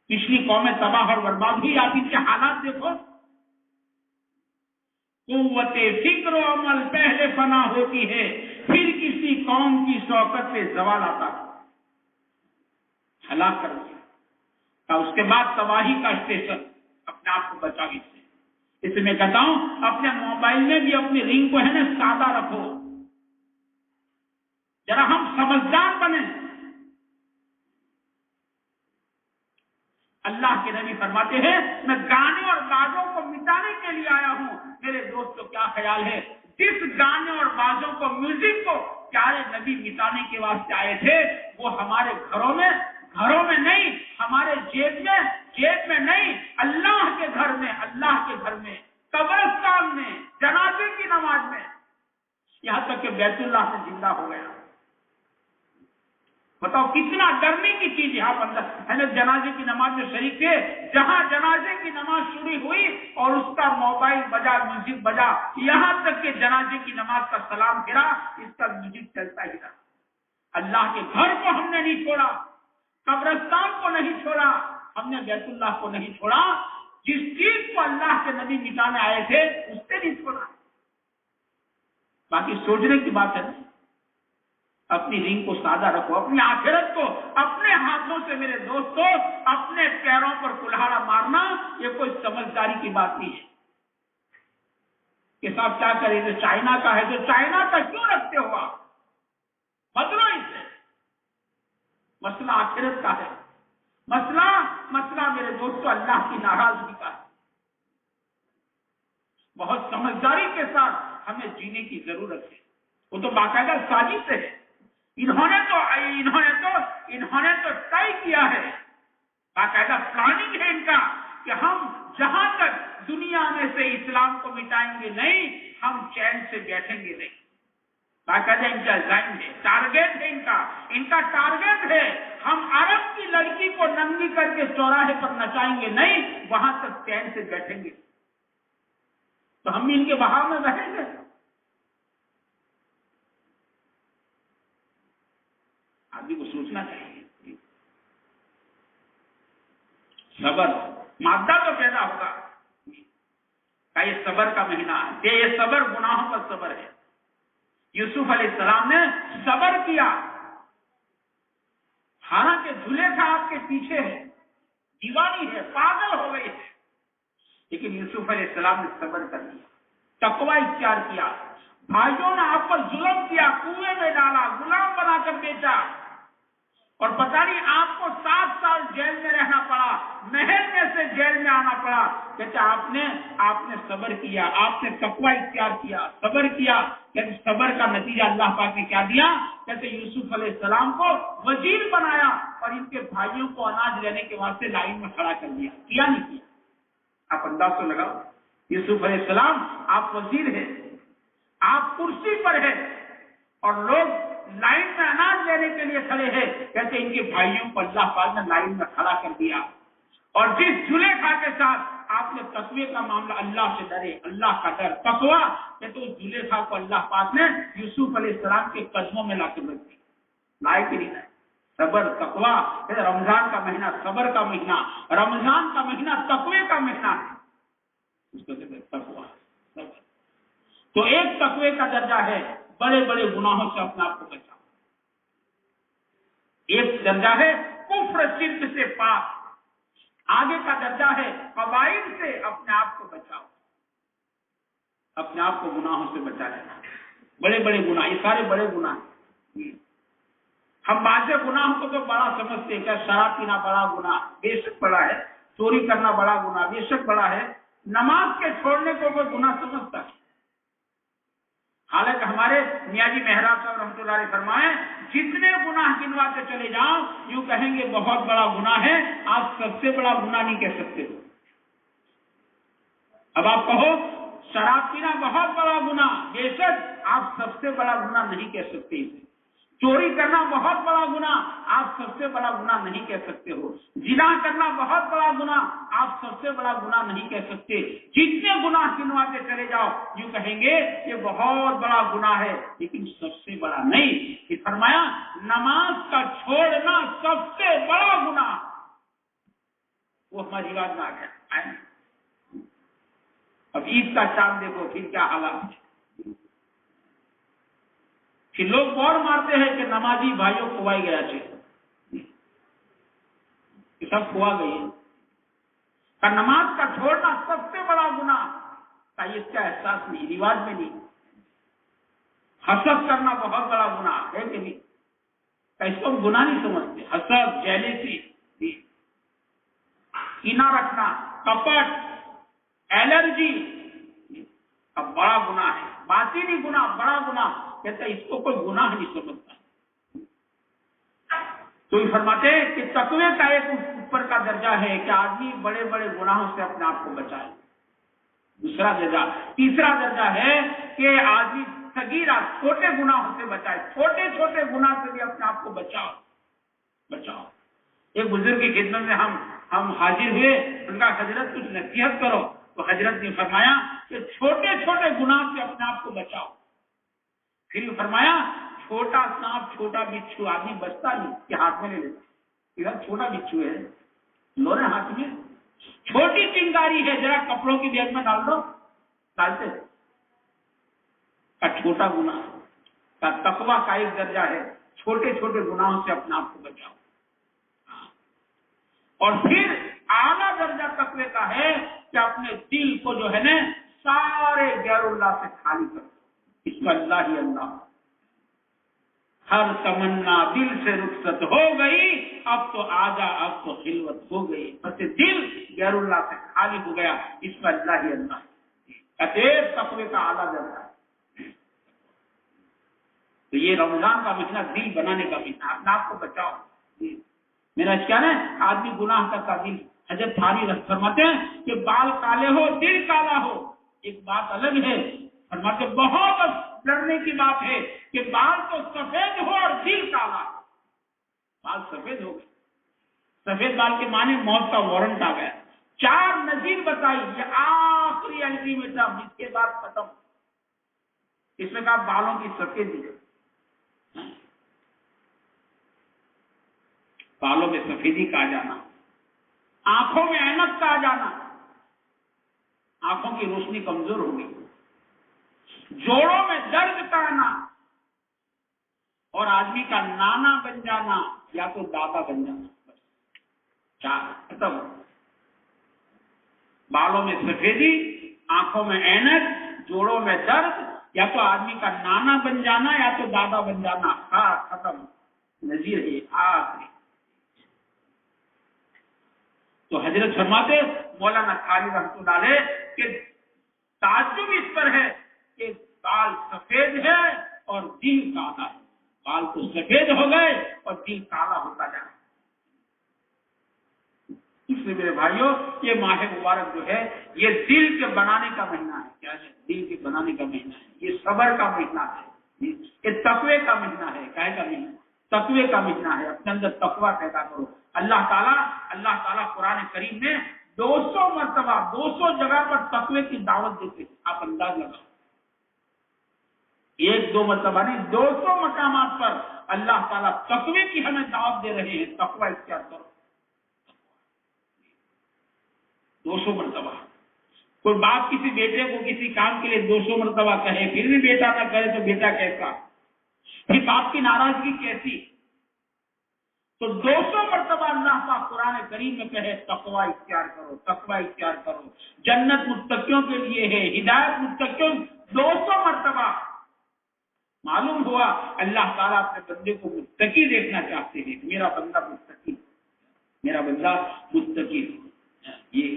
پچھلی قومیں تباہ اور برباد ہوئی, آپ ان کے حالات دیکھو. قوت فکر و عمل پہلے فنا ہوتی ہے, پھر کسی قوم کی شوکت پہ زوال آتا ہے, ہلاک کر دیا. اس کے بعد تباہی کا اسٹیشن. اپنے آپ کو بچا گئی. اس میں کہتا ہوں اپنے موبائل میں بھی اپنی رنگ کو ہے نا سادہ رکھو, ذرا ہم سمجھدار بنیں. اللہ کے نبی فرماتے ہیں میں گانے اور بازوں کو مٹانے کے لیے آیا ہوں. میرے دوستو کیا خیال ہے جس گانے اور بازوں کو, میوزک کو پیارے نبی مٹانے کے واسطے آئے تھے وہ ہمارے گھروں میں نہیں, ہمارے جیب میں نہیں, اللہ کے گھر میں, قبرستان میں, جنازے کی نماز میں, یہاں تک کہ بیت اللہ سے زندہ ہو گیا. بتاؤ کتنا ڈرنے کی چیز یہاں پر. ہمیں جنازے کی نماز میں شریک تھے, جہاں جنازے کی نماز شروع ہوئی اور اس کا موبائل بجا, میوزک بجا, یہاں تک کہ جنازے کی نماز کا سلام گرا, اس کا میوزک چلتا ہی رہا. اللہ کے گھر کو ہم نے نہیں چھوڑا, قبرستان کو نہیں چھوڑا, ہم نے بیت اللہ کو نہیں چھوڑا. جس چیز کو اللہ کے نبی مٹانے آئے تھے اس سے نہیں چھوڑا. باقی سوچنے کی بات ہے. اپنی رنگ کو سادہ رکھو, اپنی آخرت کو اپنے ہاتھوں سے. میرے دوستو اپنے پیروں پر کلہاڑا مارنا یہ کوئی سمجھداری کی بات نہیں ہے. کہ صاحب کیا کرے, جو چائنا کا ہے, جو چائنا کا کیوں رکھتے ہو آپ, بدلو اسے. مسئلہ آخرت کا ہے, مسئلہ میرے دوستو اللہ کی ناراضگی کا ہے. بہت سمجھداری کے ساتھ ہمیں جینے کی ضرورت ہے. وہ تو باقاعدہ سازش ہے. انہوں نے تو طے کیا ہے, باقاعدہ پلاننگ ہے ان کا کہ ہم جہاں تک دنیا میں سے اسلام کو مٹائیں گے نہیں, ہم چین سے بیٹھیں گے نہیں. باقاعدہ ان کا ڈیزائن ہے, ٹارگیٹ ہے ان کا ٹارگیٹ ہے ہم عرب کی لڑکی کو ننگی کر کے چوراہے پر نچائیں گے نہیں, وہاں تک چین سے بیٹھیں گے. تو ہم بھی ان کے بہاؤ میں رہیں گے. آدمی کو سوچنا چاہیے. صبر مادہ تو پیدا ہوگا. یہ صبر کا مہینہ ہے, یہ صبر گناہوں پر صبر ہے. یوسف علیہ السلام نے صبر کیا, حالانکہ زلیخا آپ کے پیچھے ہے, دیوانی ہے, پاگل ہو گئی ہے, لیکن یوسف علیہ السلام نے صبر کر لیا, تقوی اختیار کیا. بھائیوں نے آپ پر ظلم کیا, کنویں میں ڈالا, غلام بنا کر بیچا, اور پتہ نہیں آپ کو 7 سال جیل میں رہنا پڑا, محل میں سے جیل میں آنا پڑا. کہتے آپ نے صبر کیا, آپ نے تقوی اختیار کیا, صبر کیا. کہتے صبر کا نتیجہ اللہ پاک نے کیا دیا, کہتے یوسف علیہ السلام کو وزیر بنایا اور ان کے بھائیوں کو اناج لینے کے واسطے لائن میں کھڑا کر دیا. کیا نہیں کیا؟ آپ انداز تو لگاؤ. یوسف علیہ السلام آپ وزیر ہیں, آپ کرسی پر ہیں, اور لوگ لائن میں اناج لینے کے لیے کھڑے ہیں. کہتے ان کے بھائیوں کو اللہ پاک نے لائن میں کھڑا کر دیا, اور جس زلیخا کے ساتھ آپ نے تقوی کا معاملہ اللہ سے ڈرے، اللہ کا ڈر تقوی کہ تو زلیخا کو اللہ پاک نے یوسف علیہ السلام کے قدموں میں لا کے رکھ دی، لائے کہ نہیں لائے؟ صبر تقوی، رمضان کا مہینہ صبر کا مہینہ، رمضان کا مہینہ تقوی کا مہینہ ہے، اس کو کہتے ہیں تقوی صبر۔ تو ایک تقوی کا درجہ ہے بڑے بڑے گناہوں سے اپنے آپ کو بچاؤ، ایک درجہ ہے کفر شرک سے پاک، آگے کا درجہ ہے قبائل سے اپنے آپ کو بچاؤ، اپنے آپ کو گناہوں سے بچا لینا۔ بڑے بڑے گناہ، یہ سارے بڑے گناہ ہیں۔ ہم بعض گناہوں کو تو بڑا سمجھتے ہیں، کیا شراب پینا بڑا گناہ، بے شک بڑا ہے، چوری کرنا بڑا گناہ، بے شک بڑا ہے، نماز کے چھوڑنے کو کوئی گناہ سمجھتا ہے؟ حالانکہ ہمارے میاں جی مہراب صاحب رحمۃ اللہ علیہ فرمائے جتنے گناہ گنواتے چلے جاؤ یوں کہیں گے بہت بڑا گناہ ہے، آپ سب سے بڑا گناہ نہیں کہہ سکتے ہو۔ اب آپ کہو شراب پینا بہت بڑا گناہ، بے شک آپ سب سے بڑا گناہ نہیں کہہ سکتے اسے۔ چوری کرنا بہت بڑا گناہ، آپ سب سے بڑا گناہ نہیں کہہ سکتے ہو۔ زنا کرنا بہت بڑا گناہ، آپ سب سے بڑا گناہ نہیں کہہ سکتے۔ جتنے گناہ گنواتے چلے جاؤ یوں کہیں گے یہ بہت بڑا گناہ ہے لیکن سب سے بڑا نہیں۔ کہ فرمایا نماز کا چھوڑنا سب سے بڑا گناہ، وہ ہماری بات میں آ گیا۔ اب عید کا چاند دیکھو پھر کیا حالات ہے، کہ لوگ بور مارتے ہیں کہ نمازی بھائیوں کھوائی گیا کہ سب کھوا گئی ہے، نماز کا چھوڑنا سب سے بڑا گناہ کا اس کا احساس نہیں، رواج میں نہیں۔ حسد کرنا بہت بڑا گناہ ہے کہ نہیں، اس کو ہم گناہ نہیں سمجھتے۔ حسد، جیلسی، کینہ رکھنا، کپٹ، الرجی اب بڑا گناہ ہے، باطنی گناہ بڑا گناہ، کہتے ہیں اس کو کوئی گناہ نہیں سمجھتا۔ تو یہ فرماتے ہیں کہ تقوی کا ایک اوپر کا درجہ ہے کہ آدمی بڑے بڑے گناہوں سے اپنے آپ کو بچائے، دوسرا درجہ، تیسرا درجہ ہے کہ آدمی صغیرہ چھوٹے گناہوں سے بچائے، چھوٹے چھوٹے گناہ سے بھی اپنے آپ کو بچاؤ۔ ایک بزرگ کی خدمت میں ہم حاضر ہوئے، ان کا حضرت کچھ نصیحت کرو، تو حضرت نے فرمایا کہ چھوٹے چھوٹے گناہ سے اپنے آپ کو بچاؤ۔ پھر فرمایا چھوٹا سانپ چھوٹا بچھو آدمی بچتا نہیں کہ ہاتھ میں لے لیتا، ادھر چھوٹا بچھو ہے لو نا ہاتھ میں، چھوٹی چنگاری ہے ذرا کپڑوں کی بیگ میں ڈال دو، ڈالتے کا چھوٹا گناہ کا تقوی کا ایک درجہ ہے، چھوٹے چھوٹے گناہوں سے اپنے آپ کو بچاؤ۔ اور پھر اعلیٰ درجہ تقوی کا ہے کہ اپنے دل کو جو ہے نا سارے غیر اللہ سے خالی کر دو، اس میں اللہ ہی اللہ، ہر تمنا دل سے رخصت ہو گئی، اب تو آجا اب تو خلوت ہو گئی، بس دل غیر اللہ سے خالی ہو گیا، اس میں اللہ ہی اللہ ہے، تقوی کا اعلیٰ درجہ ہے۔ تو یہ رمضان کا مہینہ دل بنانے کا مہینہ، اپنے آپ کو بچاؤ۔ میرا کیا ہے آدمی گناہ کرتا دل، حضرت تھانی فرماتے ہیں کہ بال کالے ہو دل کالا ہو ایک بات الگ ہے، فرماتے بہت ڈرنے کی بات ہے کہ بال تو سفید ہو اور دل کالا، بال سفید ہو گئے، سفید بال کے معنی موت کا وارنٹ آ گیا۔ 4 نظیر بتائی، یہ آخری الٹیمیٹم، اس کے بعد ختم۔ اس میں کہا بالوں کی سفیدی، بالوں میں سفیدی کا آ جانا، آنکھوں میں اینک کا آ جانا، آنکھوں کی روشنی کمزور ہو گئی، جوڑوں میں درد کا آنا، اور آدمی کا نانا بن جانا یا تو دادا بن جانا، بس 4 ختم۔ بالوں میں سفیدی، آنکھوں میں اینک، جوڑوں میں درد، یا تو آدمی کا نانا بن جانا یا تو دادا بن جانا، ختم، نظیر ہے آخری۔ تو حضرت فرماتے مولانا قاری رحمۃ اللہ علیہ کہ تعجب اس پر ہے کہ بال سفید ہے اور دل کالا ہے، بال تو سفید ہو گئے اور دل کالا ہوتا جا رہا ہے۔ اس لیے میرے بھائیوں یہ ماہ مبارک جو ہے یہ دل کے بنانے کا مہینہ ہے، کیا ہے دل کے بنانے کا مہینہ ہے، یہ صبر کا مہینہ ہے، یہ تقوی کا مہینہ ہے، کہے کا مہینہ تقوی کا مہینہ ہے، اپنے اندر تقوی پیدا کرو۔ اللہ تعالیٰ قرآن کریم میں 200 مرتبہ 200 جگہ پر تقوی کی دعوت دیتے ہیں. آپ انداز لگاؤ، 1-2 مرتبہ نہیں، 200 مقامات پر اللہ تعالیٰ تقوی کی ہمیں دعوت دے رہے ہیں. تقوی اختیار کرو. 200 مرتبہ. کوئی باپ کسی بیٹے کو کسی کام کے لیے 200 مرتبہ کہے، پھر بھی بیٹا نہ کرے تو بیٹا کیسا؟ پھر باپ کی ناراضگی کیسی؟ تو 200 مرتبہ اللہ پاک قرآن کریم میں کہے تقوی اختیار کرو، تقوی اختیار کرو. جنت متقیوں کے لیے ہے، ہدایت متقیوں. 200 مرتبہ. معلوم ہوا اللہ تعالیٰ اپنے بندے کو متقی دیکھنا چاہتے ہیں. میرا بندہ متقی، میرا بندہ متقی. یہ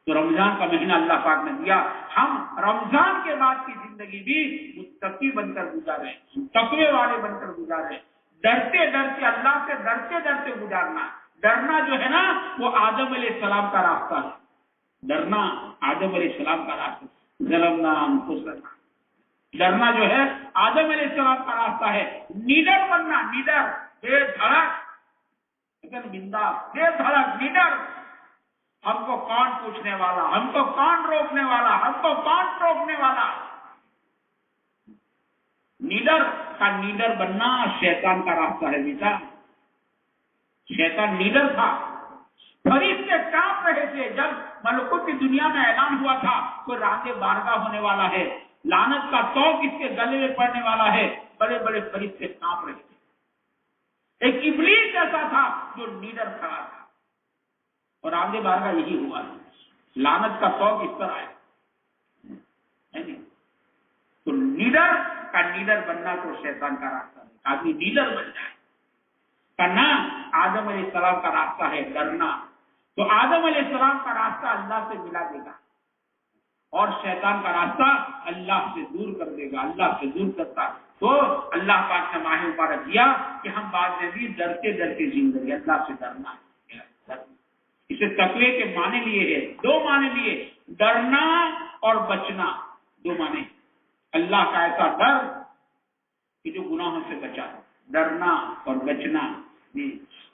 تو رمضان کا مہینہ اللہ پاک نے دیا، ہم رمضان کے بعد کی زندگی بھی متقی بن کر گزارے، تقوی والے بن کر گزارے. ڈرتے ڈرتے اللہ سے ڈرتے ڈرتے گزارنا. ڈرنا جو ہے نا وہ آدم علیہ السلام کا راستہ ہے. ڈرنا آدم علیہ السلام کا راستہ. ظلمنا انفسنا. ڈرنا جو ہے آدم علیہ السلام کا راستہ ہے. نیڈر بننا، نیڈر، بے دھڑک، بنداس، بے دھڑک، نیڈر. ہم کو کون پوچھنے والا، ہم کو کون روکنے والا، ہم کو کون ٹوکنے والا. نیڈر کا نیڈر بننا شیطان کا راستہ ہے بیٹا. شیطان نیڈر تھا. فرشتے کانپ رہے تھے جب ملکوت کی دنیا میں اعلان ہوا تھا کوئی راندے بارگاہ ہونے والا ہے، لعنت کا توق اس کے گلے میں پڑنے والا ہے. بڑے بڑے فرشتے کانپ رہے تھے. ایک ابلیس ایسا تھا جو نیڈر کھڑا تھا، اور آگے بارگاہ یہی ہوا ہے. لعنت کا توق اس پر آیا. تو لیڈر کا لیڈر بننا تو شیطان کا راستہ ہے. آدمی لیڈر بن جائے. کرنا آدم علیہ السلام کا راستہ ہے ڈرنا. تو آدم علیہ السلام کا راستہ اللہ سے ملا دے گا، اور شیطان کا راستہ اللہ سے دور کر دے گا. اللہ سے دور کرتا تو اللہ پاک نے ماہ مبارک دیا کہ ہم بعد میں بھی ڈرتے ڈرتے زندگی. اللہ سے ڈرنا ہے. اسے تقوی کے معنی لیے ہے، 2 معنی لیے، ڈرنا اور بچنا. 2 معنی. اللہ کا ایسا ڈر کہ جو گناہوں سے بچا، ڈرنا اور بچنا.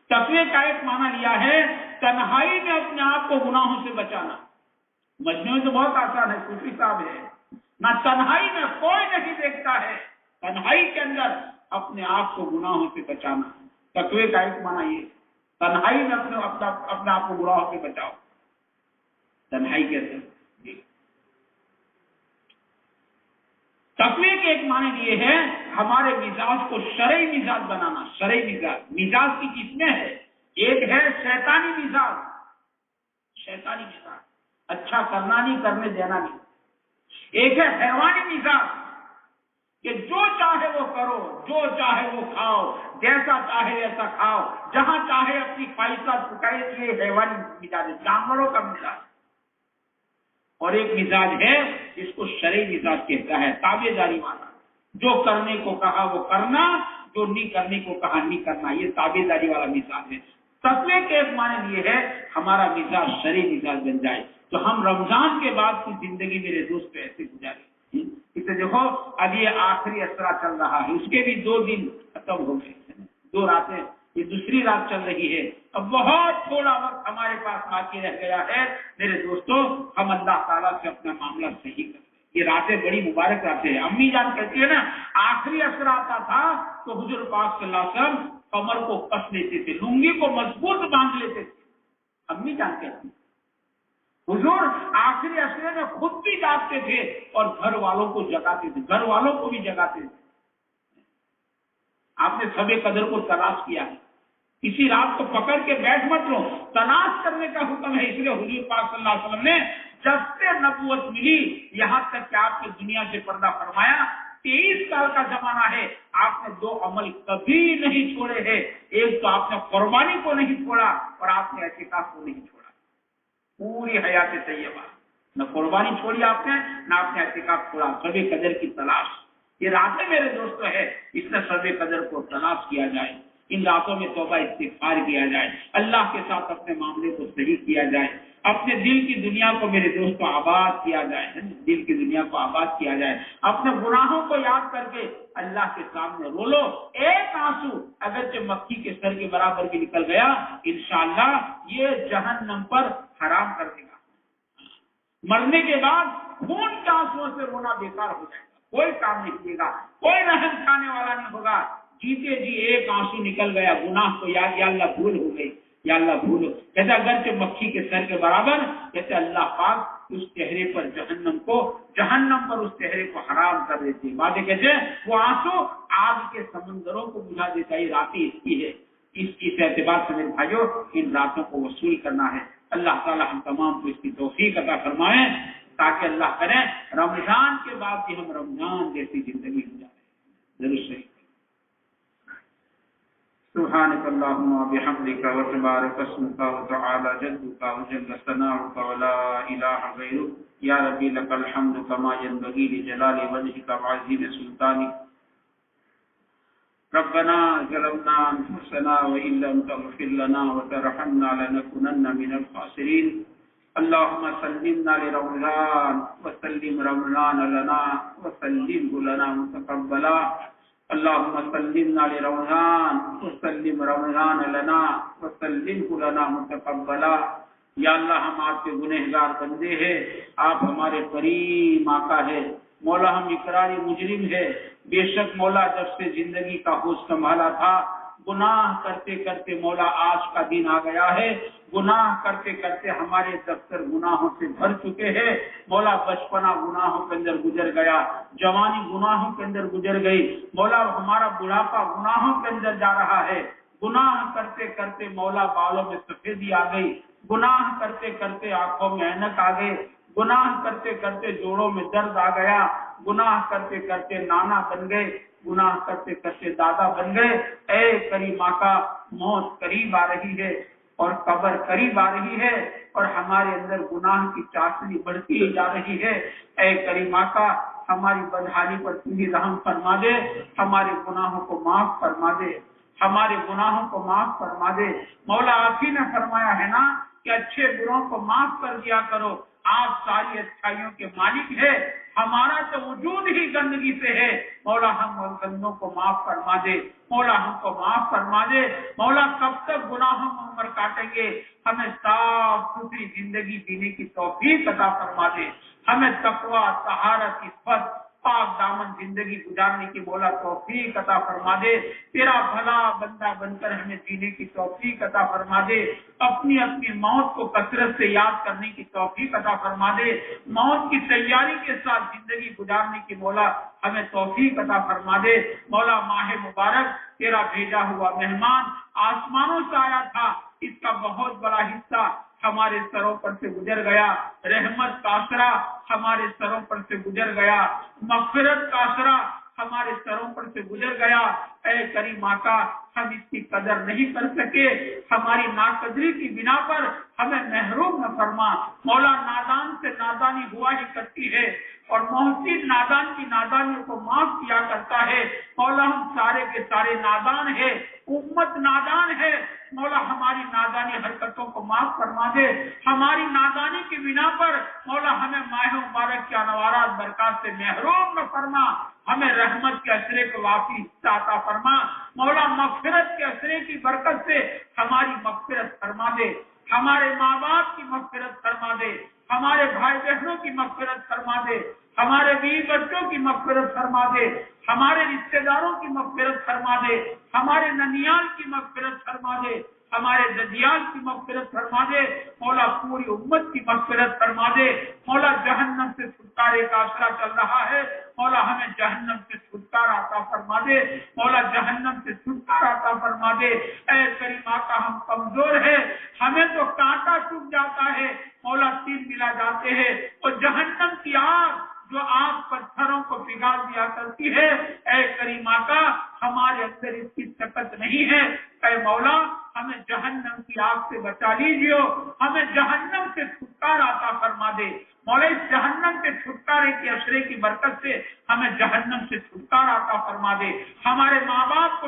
تقوی کا ایک معنی لیا ہے تنہائی میں اپنے آپ کو گناہوں سے بچانا. مجنون تو بہت آسان ہے، صوفی صاحب ہے نہ، تنہائی میں کوئی نہیں دیکھتا ہے، تنہائی کے اندر اپنے آپ کو گناہوں سے بچانا. تقوی کا ایک معنی یہ، تنہائی میں اپنے آپ کو گناہوں سے بچاؤ. تنہائی کیسے؟ تقوی کے ایک معنی یہ ہے ہمارے مزاج کو شرعی مزاج بنانا. شرعی مزاج. مزاج کی قسمیں ہے، ایک ہے شیطانی مزاج. شیطانی مزاج اچھا کرنا نہیں، کرنے دینا نہیں. ایک ہے حیوانی مزاج کہ جو چاہے وہ کرو، جو چاہے وہ کھاؤ، جیسا چاہے ویسا کھاؤ، جہاں چاہے اپنی خواہشات پکائے. یہ حیوانی مزاج ہے، جانوروں کا مزاج. اور ایک مزاج ہے جس کو شرعی مزاج کہتا ہے، تابع داری والا. جو کرنے کو کہا وہ کرنا، جو نہیں کرنے کو کہا نہیں کرنا. یہ تابع داری والا مزاج ہے. تقوی کے ایک معنی یہ ہے ہمارا مزاج شرعی مزاج بن جائے. تو ہم رمضان کے بعد کی زندگی میرے دوست ایسے گزارے. اسے دیکھو اب یہ آخری اسرا چل رہا ہے، اس کے بھی 2 دن ختم ہو گئے، 2 راتیں، یہ دوسری رات چل رہی ہے. اب بہت تھوڑا وقت ہمارے پاس باقی رہ گیا ہے. میرے دوستوں ہم اللہ تعالیٰ سے اپنا معاملہ صحیح کریں. یہ راتیں بڑی مبارک راتیں ہیں. امی جان کہتی ہے نا آخری اسرا آتا تھا تو حضور پاک صلی اللہ علیہ وسلم کمر کو کس لیتے تھے، لنگی کو مضبوط باندھ لیتے تھے. امی جان کہتی حضور آخری اسرے میں خود بھی جاگتے تھے اور گھر والوں کو جگاتے تھے، گھر والوں کو بھی جگاتے تھے. آپ نے شب قدر کو تلاش کیا ہے، اسی رات کو پکڑ کے بیٹھ مت لو، تلاش کرنے کا حکم ہے. اس لیے حضور پاک صلی اللہ علیہ وسلم نے جب سے نبوت ملی یہاں تک کہ آپ کی دنیا سے پردہ فرمایا 23 سال کا زمانہ ہے، آپ نے 2 عمل کبھی نہیں چھوڑے ہیں. ایک تو آپ نے قربانی کو نہیں چھوڑا اور آپ نے اعتکاف کو نہیں چھوڑا. پوری حیات طیبہ نہ قربانی چھوڑی آپ نے، نہ آپ نے اعتکاف چھوڑا. شب قدر کی تلاش، یہ راتیں میرے دوستوں ہے، اس نے شب قدر کو تلاش کیا جائے. ان راتوں میں توبہ استغفار کیا جائے، اللہ کے ساتھ اپنے معاملے کو صحیح کیا جائے، اپنے دل کی دنیا کو میرے دوستوں آباد کیا جائے، دل کی دنیا کو آباد کیا جائے، اپنے گناہوں کو یاد کر کے اللہ کے سامنے رو لو، ایک آنسو اگرچہ مکھی کے سر کے برابر بھی نکل گیا انشاءاللہ یہ جہنم پر حرام کر دے گا۔ مرنے کے بعد خون کے آنسوؤں سے رونا بیکار ہو جائے گا، کوئی کام نہیں کیے گا، کوئی رحم کھانے والا نہیں ہوگا۔ جیتے جی ایک آنسو نکل گیا گناہ کو یاد، یا اللہ بھول ہو گئی، یا اللہ بھول ہو، کہتے اگرچہ مکھی کے سر کے برابر، کہتے اللہ پاک اس چہرے پر جہنم پر اس چہرے کو حرام کر دیتی ہے۔ باتیں کہتے ہیں وہ آنسو آگ کے سمندروں کو بجھا دیتا ہے، راتیں اس کی ہے۔ اس چیز سے اعتبار سے میرے بھائیوں ان راتوں کو وصول کرنا ہے۔ اللہ تعالی ہم تمام کو اس کی توفیق عطا فرمائیں تاکہ اللہ کرے رمضان کے بعد بھی ہم رمضان جیسی زندگی گزاریں۔ ضرور صحیح۔ سبحانك اللهم وبحمدك وتبارك اسمك وتعالى جدك وجل ثناؤك ولا اله غيرك يا ربي لك الحمد كما ينبغي لجلال وجهك وعظيم سلطانك ربنا ظلمنا انفسنا وان لم تغفر لنا وترحمنا لنكونن من الخاسرين اللهم سلمنا لرمضان وسلم رمضان لنا وسلمه لنا متقبلا اللهم سلمنا لرمضان وسلم رمضان لنا وسلمه لنا متقبلا۔ یا اللہ ہم آپ کے گنہگار بندے ہیں، آپ ہمارے کریم آقا ہے، مولا ہم اقراری مجرم ہے، بے شک مولا جب سے زندگی کا ہوش سنبھالا تھا گناہ کرتے کرتے مولا آج کا دن آ گیا ہے، گناہ کرتے کرتے ہمارے دفتر گناہوں سے بھر چکے ہیں مولا، بچپنا گناہوں کے اندر گزر گیا، جوانی گناہوں کے اندر گزر گئی مولا، ہمارا بڑھاپا گناہوں کے اندر جا رہا ہے، گناہ کرتے کرتے مولا بالوں میں سفیدی آ گئی، گناہ کرتے کرتے آنکھوں میں اینک آ گئے، گناہ کرتے کرتے جوڑوں میں درد آ گیا، گناہ کرتے کرتے نانا بن گئے، گناہ کرتے کرتے دادا بن گئے۔ اے کریم آقا موت قریب آ رہی ہے اور قبر قریب آ رہی ہے اور ہمارے اندر گناہ کی چاشنی بڑھتی ہی جا رہی ہے۔ اے کریم آقا ہماری بدحالی پر تمہیں رحم فرما دے، ہمارے گناہوں کو معاف فرما دے، ہمارے گناہوں کو معاف فرما دے۔ مولا آپ ہی نے فرمایا ہے نا کہ اچھے بروں کو معاف کر دیا کرو، آپ ساری اچھائیوں کے مالک ہے، ہمارا تو وجود ہی گندگی سے ہے، مولا ہم ان گندوں کو معاف فرما دے، مولا ہم کو معاف فرما دے، مولا کب تک گناہوں میں عمر کاٹیں گے، ہمیں صاف ستھری زندگی جینے کی توفیق عطا فرما دے، ہمیں تقوی طہارت عفت پاک دامن زندگی گزارنے کی مولا توفیق عطا فرما دے، تیرا بھلا بندہ بن کر ہمیں جینے کی توفیق عطا فرما دے، اپنی اپنی موت کو کثرت سے یاد کرنے کی توفیق عطا فرما دے، موت کی تیاری کے ساتھ زندگی گزارنے کی مولا ہمیں توفیق عطا فرما دے۔ مولا ماہ مبارک تیرا بھیجا ہوا مہمان آسمانوں سے آیا تھا، اس کا بہت بڑا حصہ ہمارے سروں پر سے گزر گیا، رحمت کا آسرا ہمارے سروں پر سے گزر گیا، مغفرت کا آسرا ہمارے سروں پر سے گزر گیا۔ اے کریم آقا ہم اس کی قدر نہیں کر سکے، ہماری ناقدری کی بنا پر ہمیں محروم نہ فرما مولا، نادان سے نادانی ہوا ہی کرتی ہے اور محسن نادان کی نادانیوں کو معاف کیا کرتا ہے، مولا ہم سارے کے سارے نادان ہیں، امت نادان ہے، مولا ہماری نادانی حرکتوں کو معاف فرما دے، ہماری نادانی کی بنا پر مولا ہمیں ماہ مبارک کے انوارات برکات سے محروم نہ فرما، ہمیں رحمت کے اسرے کو واپس عطا فرما مولا، مغفرت کے اسرے کی برکت سے ہماری مغفرت فرما دے، ہمارے ماں باپ کی مغفرت فرما دے، ہمارے بھائی بہنوں کی مغفرت فرما دے، ہمارے بیوی بچوں کی مغفرت فرما دے، ہمارے رشتہ داروں کی مغفرت فرما دے، ہمارے ننیال کی مغفرت فرما دے، ہمارے ددیال کی مغفرت فرما دے مولا، پوری امت کی مغفرت فرما دے مولا، جہنم سے چھٹکارے کا آسرا چل رہا ہے مولا، ہمیں جہنم سے چھٹکارا عطا فرما دے مولا، جہنم سے چھٹکارا عطا فرما دے۔ اے کریم آقا ہم کمزور ہیں، ہمیں تو کانٹا چبھ جاتا ہے مولا، تیر ملا جاتے ہیں، اور جہنم کی آگ جو آگ پتھروں کو پگھال دیا کرتی ہے، اے کریم آقا ہمارے اندر اس کی طاقت نہیں ہے، اے مولا ہمیں جہنم کی آگ سے بچا لیجیے، ہمیں جہنم سے چھٹکارا عطا فرما دے مولا، اس جہنم کے چھٹکارے کے اسرے کی برکت سے ہمیں جہنم سے چھٹکارا عطا فرما دے، ہمارے ماں باپ کو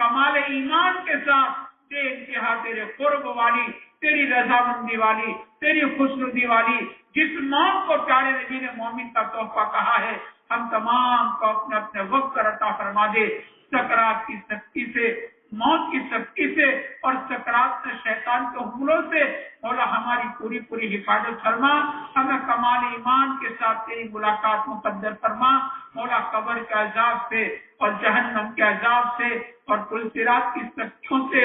کمال ایمان کے ساتھ بے انتہا تیرے قرب والی، تیری رضامندی والی، تیری خوشنودی والی جس موت کو پیارے نبی نے مومن کا تحفہ کہا ہے، ہم تمام کو اپنے اپنے وقت پر عطا فرما دے۔ سکرات کی سختی سے، موت کی سختی سے اور سکرات سے شیطان کے حملوں سے مولا ہماری پوری پوری حفاظت فرما، ہمیں کمال ایمان کے ساتھ تیری ملاقات مقدر فرما مولا، قبر کے عذاب سے اور جہنم کے عذاب سے اور پل صراط کی سختیوں سے،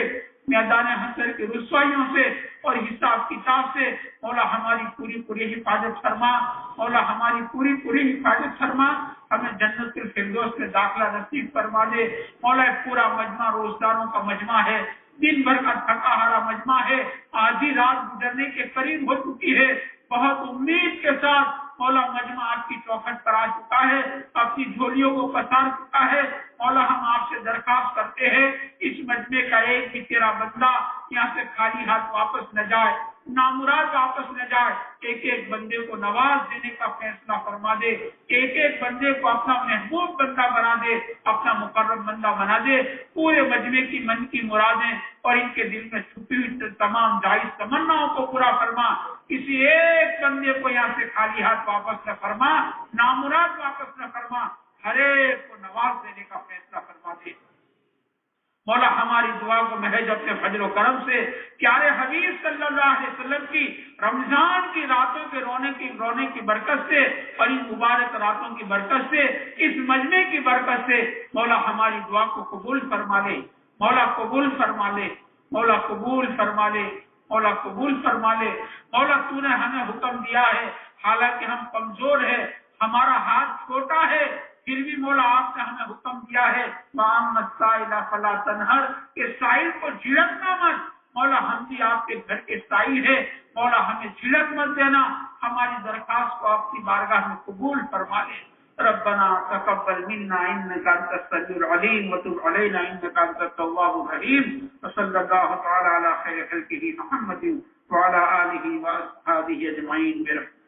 میدان حشر کی رسوائیوں سے اور حساب کتاب سے مولا ہماری پوری پوری حفاظت فرما مولا، ہماری پوری پوری حفاظت فرما، ہمیں جنت الفردوس میں داخلہ نصیب فرما دے مولا۔ پورا مجمع روزداروں کا مجمع ہے، دن بھر کا تھکا ہارا مجمع ہے، آدھی رات گزرنے کے قریب ہو چکی ہے، بہت امید کے ساتھ مولا مجمع آپ کی چوکھٹ پر آ چکا ہے، اپنی جھولیوں کو پسار چکا ہے مولا۔ ہم آپ سے درخواست کرتے ہیں اس مجمع کا ایک بھی تیرا بندہ یہاں سے خالی ہاتھ واپس نہ جائے، نامراد واپس نہ جائے، ایک ایک بندے کو نواز دینے کا فیصلہ فرما دے، ایک ایک بندے کو اپنا محبوب بندہ بنا دے، اپنا مقرب بندہ بنا دے، پورے مجمع کی من کی مرادیں اور ان کے دل میں چھپی ہوئی تمام جائز تمناؤں کو پورا فرما، کسی ایک بندے کو یہاں سے خالی ہاتھ واپس نہ فرما، نامراد واپس نہ فرما، ہر ایک کو نواز دینے کا فیصلہ فرما دے مولا۔ ہماری دعا کو محض اپنے فضل و کرم سے پیارے حبیب صلی اللہ علیہ وسلم کی رمضان کی راتوں کے رونے کی برکت سے اور ان مبارک راتوں کی برکت سے، اس مجمع کی برکت سے مولا ہماری دعا کو قبول فرما لے مولا، قبول فرما لے مولا، قبول فرما لے مولا، قبول فرما لے مولا۔ تو نے ہمیں حکم دیا ہے، حالانکہ ہم کمزور ہیں، ہمارا ہاتھ چھوٹا ہے، پھر بھی مولا آپ نے ہمیں حکم دیا ہے فلا تنہر کہ سائل کو جھڑکنا مت مولا، ہم بھی آپ کے گھر کے سائل ہیں مولا، ہمیں جھڑک مت دینا، ہماری درخواست کو آپ کی بارگاہ میں قبول فرما لے۔ ربنا تقبل منا انك انت السميع العليم وتب علينا انك انت التواب الرحيم وصلى الله تعالى على خير خلقه محمد وعلى اله واصحابه اجمعين برحمته